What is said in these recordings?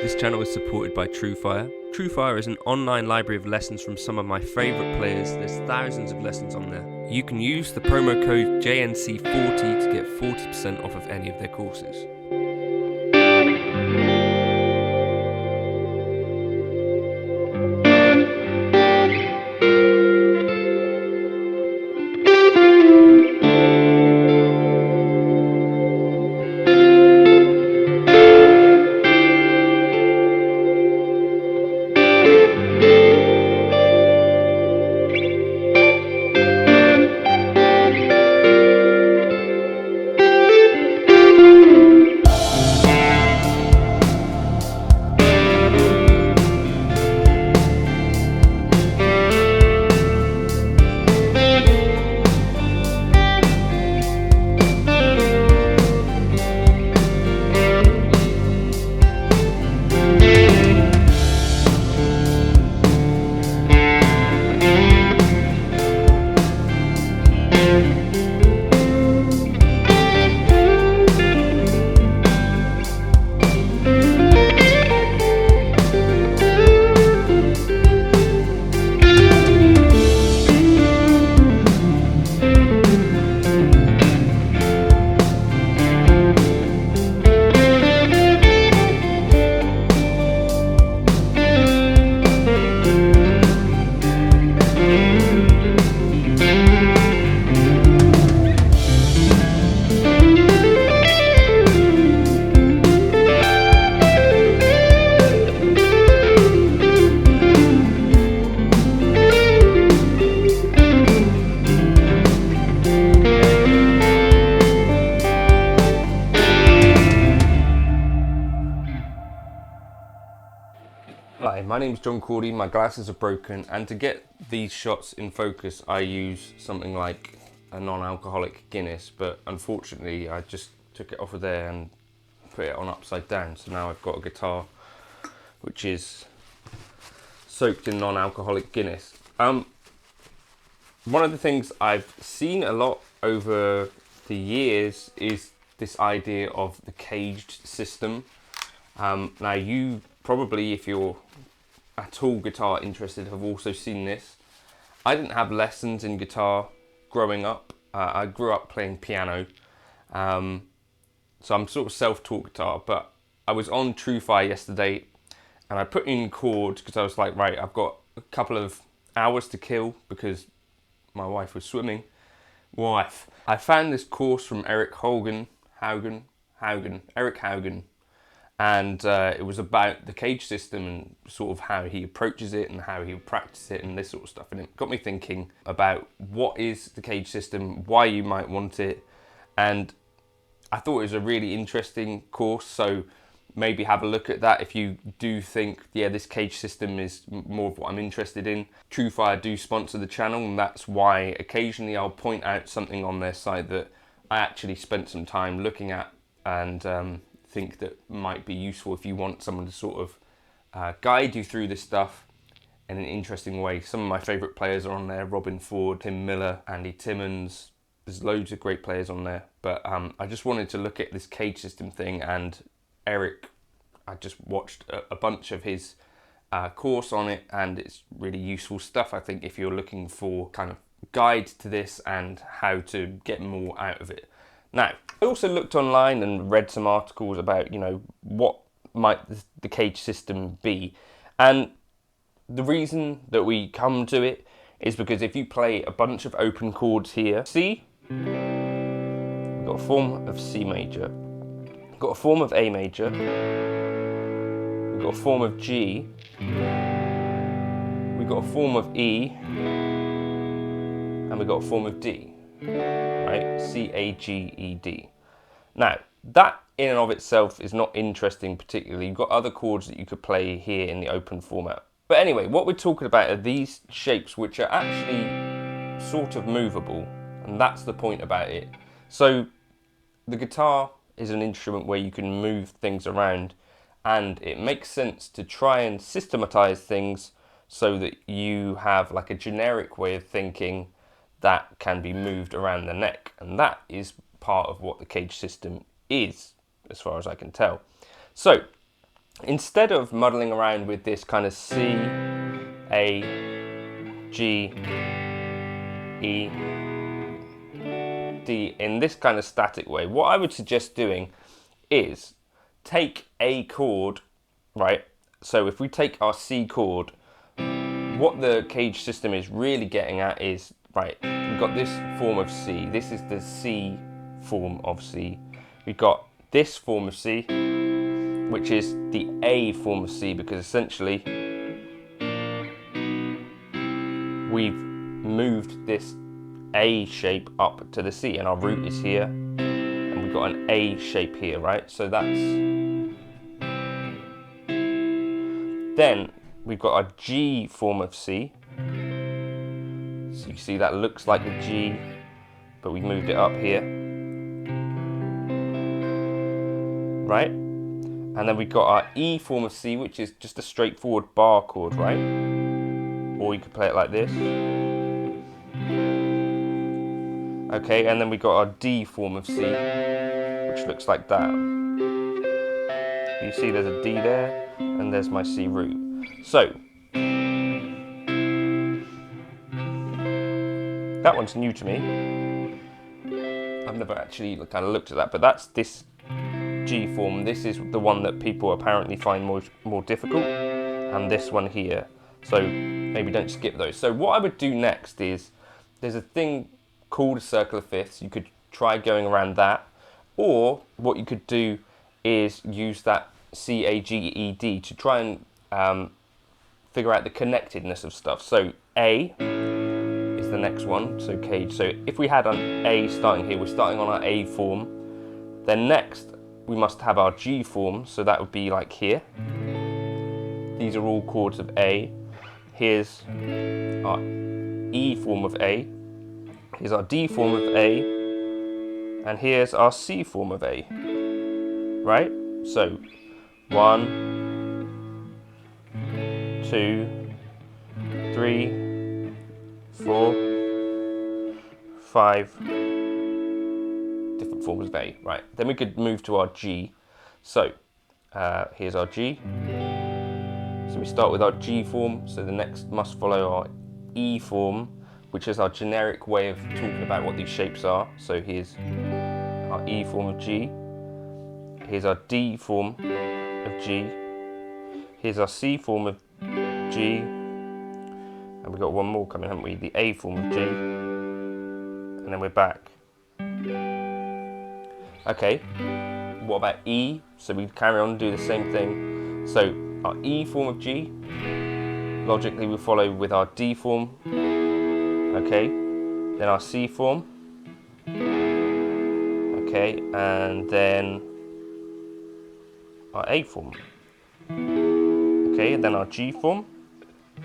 This channel is supported by TrueFire. TrueFire is an online library of lessons from some of my favourite players. There's thousands of lessons on there. You can use the promo code JNC40 to get 40% off of any of their courses. Hi, my name's Cordy, my glasses are broken, and to get these shots in focus I use something like a non-alcoholic Guinness, but unfortunately I just took it off of there and put it on upside down, so now I've got a guitar which is soaked in non-alcoholic Guinness. One of the things I've seen a lot over the years is this idea of the caged system. Now you probably, if you're at all guitar interested, have also seen this. I didn't have lessons in guitar growing up. I grew up playing piano, so I'm sort of self-taught guitar, but I was on TrueFire yesterday and I put in chords because I was like, right, I've got a couple of hours to kill because my wife was swimming. I found this course from Eric Haugen, and it was about the cage system and sort of how he approaches it and how he would practice it and this sort of stuff. And it got me thinking about what is the cage system, why you might want it, and I thought it was a really interesting course, so maybe have a look at that if you do think, yeah, this cage system is more of what I'm interested in. TrueFire do sponsor the channel, and that's why occasionally I'll point out something on their site that I actually spent some time looking at and think that might be useful if you want someone to sort of guide you through this stuff in an interesting way. Some of my favourite players are on there: Robin Ford, Tim Miller, Andy Timmons. There's loads of great players on there, but I just wanted to look at this cage system thing, and Eric, I just watched a bunch of his course on it, and it's really useful stuff, I think, if you're looking for kind of guide to this and how to get more out of it. Now, I also looked online and read some articles about, what might the cage system be. And the reason that we come to it is because if you play a bunch of open chords here, C, we've got a form of C major, we've got a form of A major, we've got a form of G, we've got a form of E, and we've got a form of D. Right? C-A-G-E-D. Now, that in and of itself is not interesting particularly. You've got other chords that you could play here in the open format. But anyway, what we're talking about are these shapes which are actually sort of movable, and that's the point about it. So the guitar is an instrument where you can move things around, and it makes sense to try and systematize things so that you have like a generic way of thinking that can be moved around the neck, and that is part of what the cage system is, as far as I can tell. So instead of muddling around with this kind of C, A, G, E, D in this kind of static way, what I would suggest doing is take a chord, right? So if we take our C chord, what the CAGED system is really getting at is, right, we've got this form of C, this is the C form of C. We've got this form of C, which is the A form of C, because essentially we've moved this A shape up to the C, and our root is here, and we've got an A shape here, right? So that's... Then we've got our G form of C. So you see that looks like a G, but we moved it up here, right? And then we've got our E form of C, which is just a straightforward bar chord, right? Or you could play it like this. Okay, and then we got our D form of C, which looks like that. You see there's a D there, and there's my C root. So, that one's new to me. I've never actually kind of looked at that, but that's this G form. This is the one that people apparently find more difficult, and this one here. So maybe don't skip those. So what I would do next is, there's a thing called a circle of fifths. You could try going around that, or what you could do is use that CAGED to try and figure out the connectedness of stuff. So A is the next one, so CAGED. So if we had an A starting here, we're starting on our A form. Then next we must have our G form, so that would be like here. These are all chords of A. Here's our E form of A. Here's our D form of A. And here's our C form of A. Right? So 1, 2, 3, 4, 5 different forms of A. Right, then we could move to our G. So here's our G. So we start with our G form, so the next must follow our E form, which is our generic way of talking about what these shapes are. So here's our E form of G. Here's our D form of G. Here's our C form of G. And we've got one more coming, haven't we? The A form of G. And then we're back. Okay, what about E? So we carry on and do the same thing. So our E form of G, logically we follow with our D form. Okay, then our C form. Okay, and then our A form. Okay, and then our G form.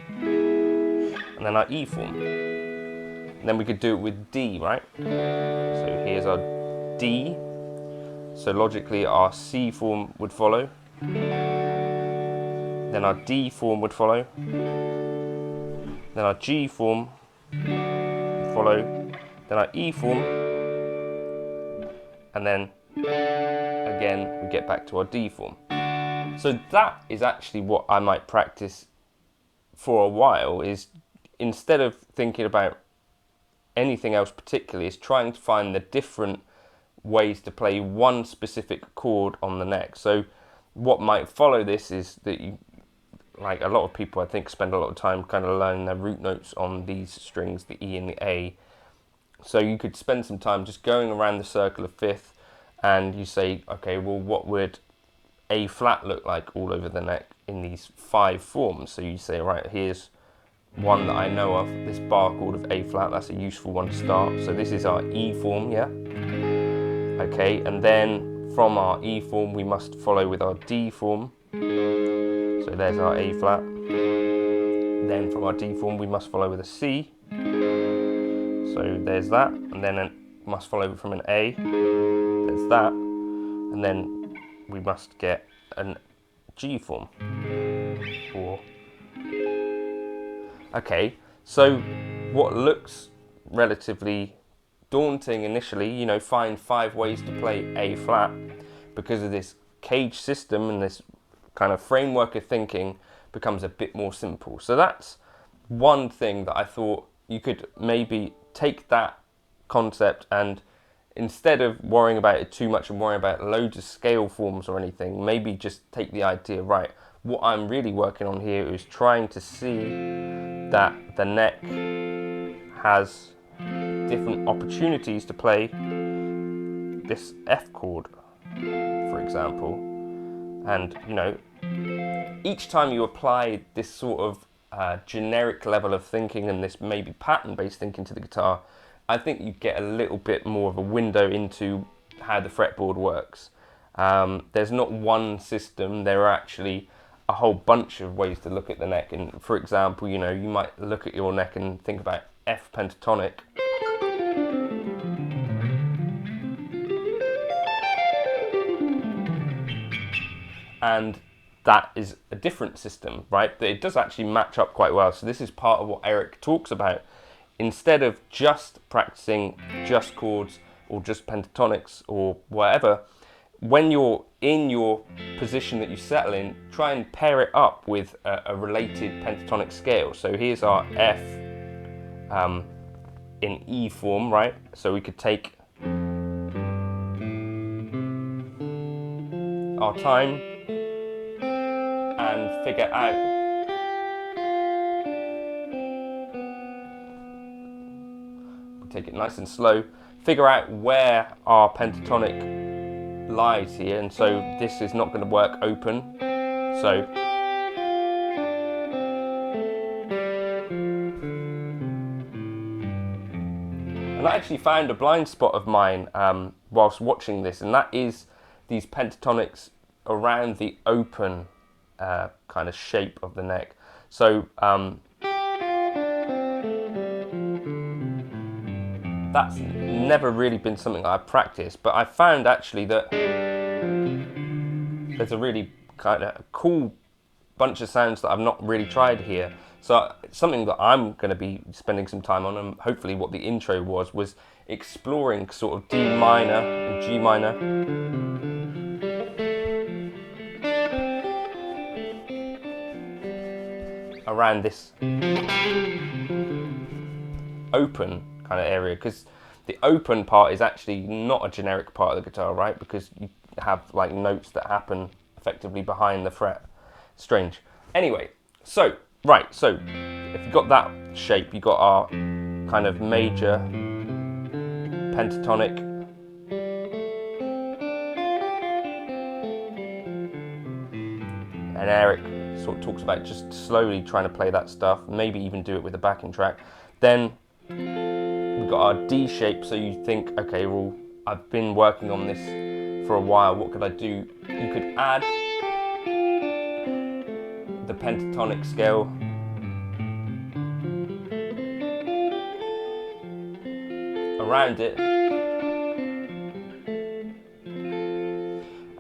And then our E form. And then we could do it with D, right? So here's our D. So logically our C form would follow. Then our D form would follow. Then our G form would follow. Then our E form. And then again we get back to our D form. So that is actually what I might practice for a while, is instead of thinking about anything else particularly, is trying to find the different ways to play one specific chord on the neck. So what might follow this is that you, like a lot of people I think, spend a lot of time kind of learning their root notes on these strings, the E and the A. So you could spend some time just going around the circle of fifth, and you say, okay, well, what would A flat look like all over the neck in these 5 forms? So you say, right, here's one that I know of, this bar chord of A flat, that's a useful one to start. So this is our E form, yeah? Okay, and then from our E form we must follow with our D form. So there's our A flat. Then from our D form we must follow with a C. So there's that, and then it must follow from an A. There's that, and then we must get an G form. Okay, so what looks relatively daunting initially, you know, find 5 ways to play A flat, because of this CAGED system and this kind of framework of thinking becomes a bit more simple. So that's one thing that I thought you could maybe take that concept, and instead of worrying about it too much and worrying about loads of scale forms or anything, maybe just take the idea, right, what I'm really working on here is trying to see that the neck has different opportunities to play this F chord, for example. And, you know, each time you apply this sort of generic level of thinking and this maybe pattern-based thinking to the guitar, I think you get a little bit more of a window into how the fretboard works. There's not one system, there are actually a whole bunch of ways to look at the neck. And for example, you know, you might look at your neck and think about F pentatonic. And that is a different system, right? But it does actually match up quite well. So this is part of what Eric talks about. Instead of just practicing just chords or just pentatonics or whatever, when you're in your position that you settle in, try and pair it up with a related pentatonic scale. So here's our F in E form, right? So we could take our time and figure out take it nice and slow, figure out where our pentatonic lies here, and so this is not going to work open, so and I actually found a blind spot of mine whilst watching this, and that is these pentatonics around the open kind of shape of the neck. So that's never really been something that I've practiced, but I found actually that there's a really kind of cool bunch of sounds that I've not really tried here. So it's something that I'm going to be spending some time on, and hopefully what the intro was exploring sort of D minor and G minor. Around this open kind of area, because the open part is actually not a generic part of the guitar, right? Because you have like notes that happen effectively behind the fret. Strange. Anyway, so right, so if you've got that shape, you've got our kind of major pentatonic, and Eric sort of talks about just slowly trying to play that stuff, maybe even do it with a backing track. Then we've got our D shape, so you think, okay, well, I've been working on this for a while, what could I do? You could add the pentatonic scale around it,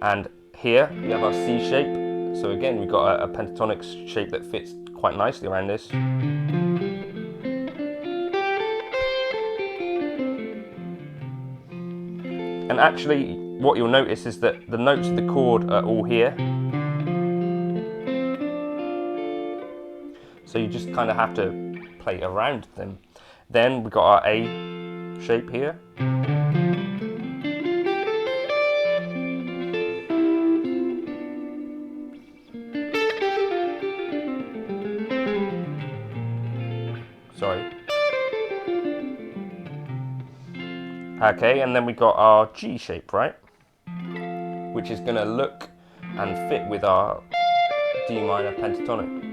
and here we have our C shape. So again, we've got a pentatonic shape that fits quite nicely around this. And actually, what you'll notice is that the notes of the chord are all here. So you just kind of have to play around them. Then we've got our A shape here. Sorry. Okay, and then we got our G shape, right? Which is going to look and fit with our D minor pentatonic.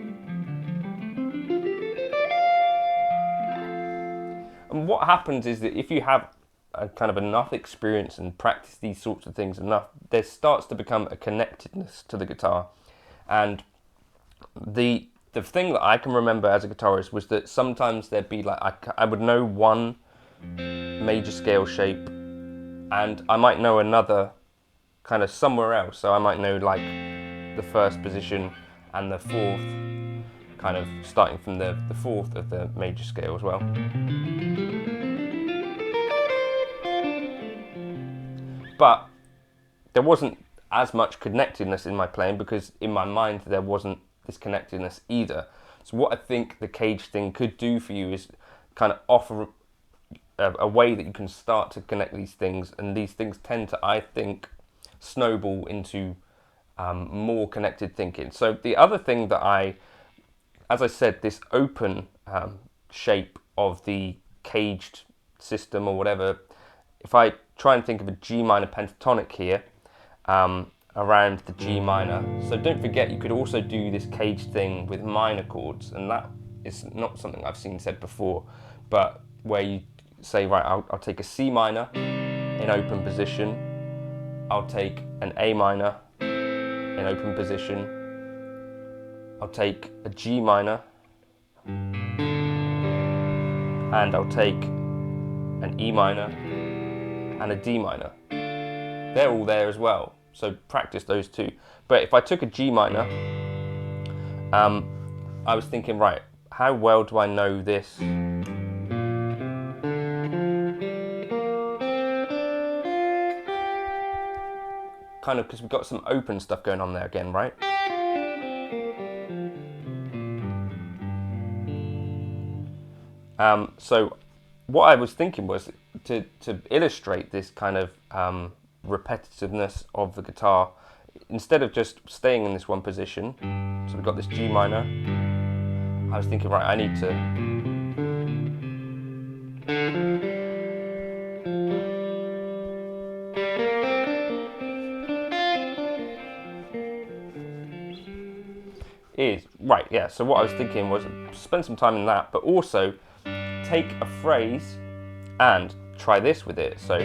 And what happens is that if you have a kind of enough experience and practice these sorts of things enough, there starts to become a connectedness to the guitar. And the thing that I can remember as a guitarist was that sometimes there'd be like, I would know one major scale shape and I might know another kind of somewhere else. So I might know like the first position and the fourth, kind of starting from the fourth of the major scale as well. But there wasn't as much connectedness in my playing, because in my mind there wasn't this connectedness either. So what I think the CAGED thing could do for you is kind of offer a way that you can start to connect these things, and these things tend to, I think, snowball into more connected thinking. So the other thing that as I said, this open shape of the CAGED system or whatever, if I try and think of a G minor pentatonic here, around the G minor. So don't forget, you could also do this CAGED thing with minor chords, and that is not something I've seen said before, but where you say, right, I'll take a C minor in open position, I'll take an A minor in open position, I'll take a G minor, and I'll take an E minor and a D minor. They're all there as well, so practice those two. But if I took a G minor, I was thinking, right, how well do I know this? Kind of, because we've got some open stuff going on there again, right? So what I was thinking was to illustrate this kind of repetitiveness of the guitar, instead of just staying in this one position, so we've got this G minor, I was thinking, right, I need to so what I was thinking was spend some time in that, but also take a phrase and try this with it. So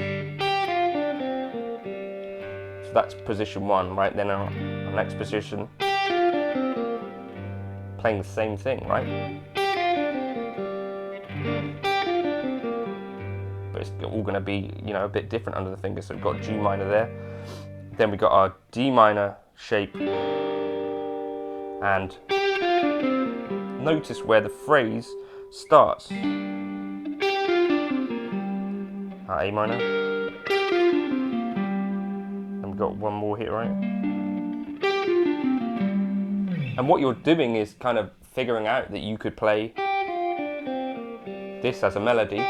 that's position one, right? Then our next position, playing the same thing, right? But it's all going to be, a bit different under the fingers. So we've got G minor there. Then we've got our D minor shape, and notice where the phrase starts. A minor. And we've got one more here, right? And what you're doing is kind of figuring out that you could play this as a melody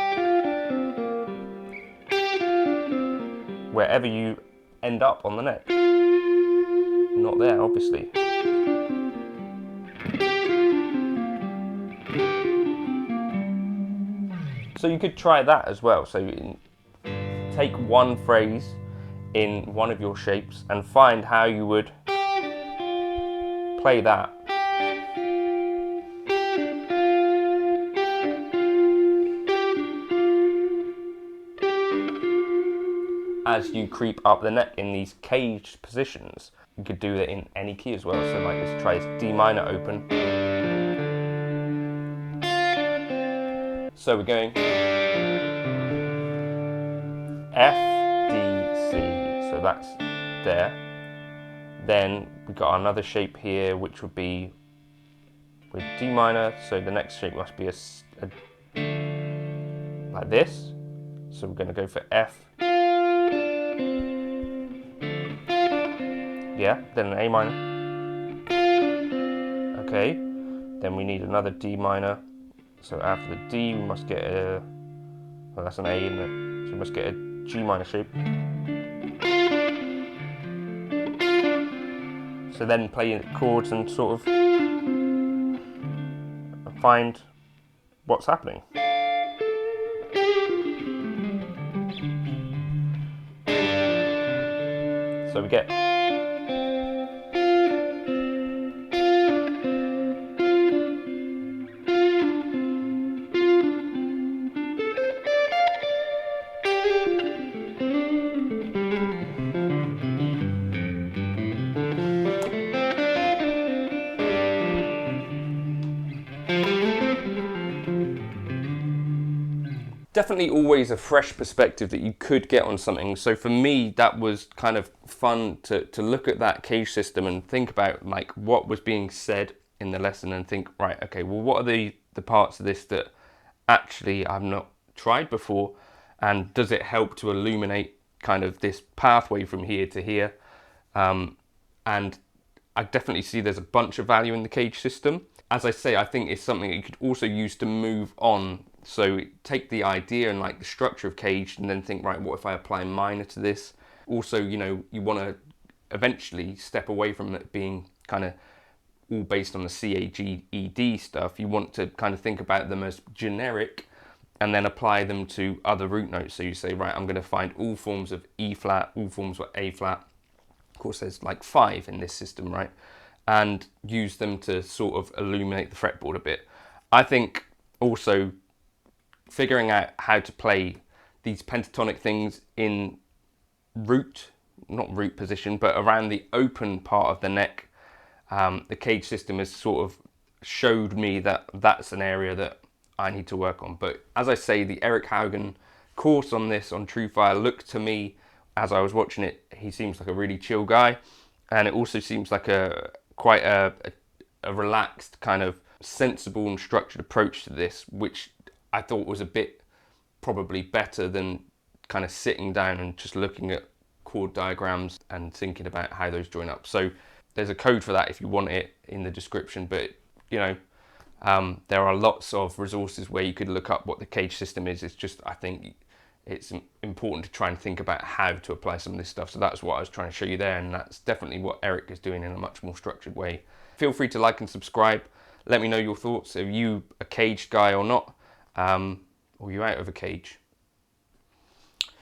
wherever you end up on the neck. Not there, obviously. So you could try that as well. So take one phrase in one of your shapes and find how you would play that. As you creep up the neck in these caged positions. You could do that in any key as well. So like, let's try this D minor open. So we're going F, D, C, so that's there. Then we've got another shape here, which would be with D minor, so the next shape must be like this. So we're going to go for F. Yeah, then an A minor. Okay, then we need another D minor. So after the D, we must get well, that's an A, isn't it? So we must get a G minor shape. So then play chords and sort of find what's happening. So we get definitely always a fresh perspective that you could get on something. So for me, that was kind of fun to look at that CAGED system and think about like what was being said in the lesson and think, right, okay, well, what are the parts of this that actually I've not tried before, and does it help to illuminate kind of this pathway from here to here? And I definitely see there's a bunch of value in the CAGED system. As I say, I think it's something that you could also use to move on. So take the idea and like the structure of CAGED and then think, right, what if I apply minor to this? Also, you know, you want to eventually step away from it being kind of all based on the CAGED stuff. You want to kind of think about them as generic and then apply them to other root notes. So you say, right, I'm going to find all forms of E flat, all forms of A flat. Of course, there's like 5 in this system, right? And use them to sort of illuminate the fretboard a bit. I think also figuring out how to play these pentatonic things in root, not root position, but around the open part of the neck, the CAGED system has sort of showed me that that's an area that I need to work on. But as I say, the Eric Haugen course on this on TrueFire looked to me, as I was watching it, he seems like a really chill guy, and it also seems like quite a relaxed, kind of sensible and structured approach to this, which I thought was a bit probably better than kind of sitting down and just looking at chord diagrams and thinking about how those join up. So there's a code for that if you want it in the description, but you know, there are lots of resources where you could look up what the CAGED system is. It's just, I think it's important to try and think about how to apply some of this stuff. So that's what I was trying to show you there, and that's definitely what Eric is doing in a much more structured way. Feel free to like and subscribe. Let me know your thoughts. Are you a CAGED guy or not? Or are you out of a cage?